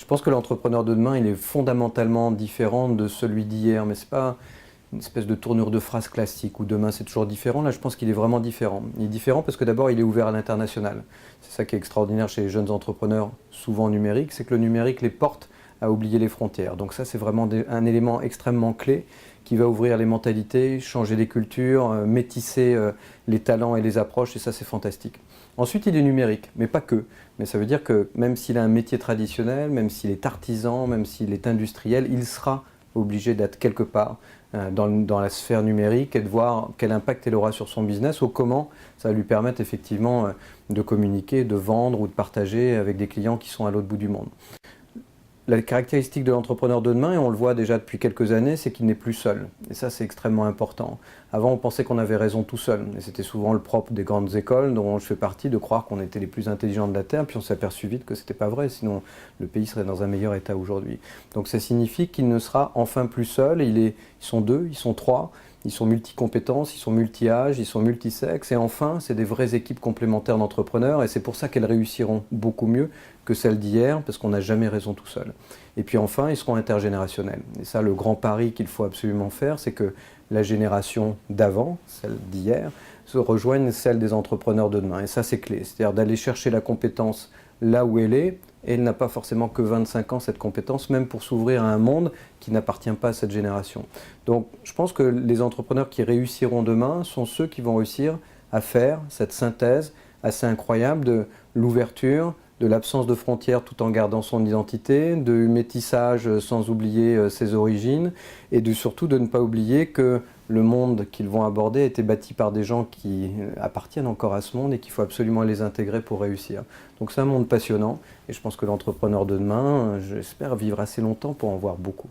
Je pense que l'entrepreneur de demain, il est fondamentalement différent de celui d'hier, mais ce n'est pas une espèce de tournure de phrase classique où demain c'est toujours différent. Là, je pense qu'il est vraiment différent. Il est différent parce que d'abord, il est ouvert à l'international. C'est ça qui est extraordinaire chez les jeunes entrepreneurs, souvent numériques, c'est que le numérique les porte à oublier les frontières. Donc ça, c'est vraiment un élément extrêmement clé qui va ouvrir les mentalités, changer les cultures, métisser les talents et les approches, et ça, c'est fantastique. Ensuite, il est numérique, mais pas que. Mais ça veut dire que même s'il a un métier traditionnel, même s'il est artisan, même s'il est industriel, il sera obligé d'être quelque part dans la sphère numérique et de voir quel impact elle aura sur son business ou comment ça va lui permettre effectivement de communiquer, de vendre ou de partager avec des clients qui sont à l'autre bout du monde. La caractéristique de l'entrepreneur de demain, et on le voit déjà depuis quelques années, c'est qu'il n'est plus seul. Et ça, c'est extrêmement important. Avant, on pensait qu'on avait raison tout seul. Et c'était souvent le propre des grandes écoles, dont je fais partie, de croire qu'on était les plus intelligents de la Terre. Puis on s'est aperçu vite que ce n'était pas vrai, sinon le pays serait dans un meilleur état aujourd'hui. Donc ça signifie qu'il ne sera enfin plus seul. Ils sont deux, ils sont trois. Ils sont multi-compétences, ils sont multi-âges, ils sont multisexes. Et enfin, c'est des vraies équipes complémentaires d'entrepreneurs. Et c'est pour ça qu'elles réussiront beaucoup mieux que celles d'hier, parce qu'on n'a jamais raison tout seul. Et puis enfin, ils seront intergénérationnels. Et ça, le grand pari qu'il faut absolument faire, c'est que la génération d'avant, celle d'hier, se rejoigne celle des entrepreneurs de demain. Et ça, c'est clé. C'est-à-dire d'aller chercher la compétence là où elle est. Et elle n'a pas forcément que 25 ans, cette compétence, même pour s'ouvrir à un monde qui n'appartient pas à cette génération. Donc, je pense que les entrepreneurs qui réussiront demain sont ceux qui vont réussir à faire cette synthèse assez incroyable de l'ouverture, de l'absence de frontières tout en gardant son identité, de métissage sans oublier ses origines, et surtout de ne pas oublier que le monde qu'ils vont aborder a été bâti par des gens qui appartiennent encore à ce monde et qu'il faut absolument les intégrer pour réussir. Donc c'est un monde passionnant, et je pense que l'entrepreneur de demain, j'espère vivre assez longtemps pour en voir beaucoup.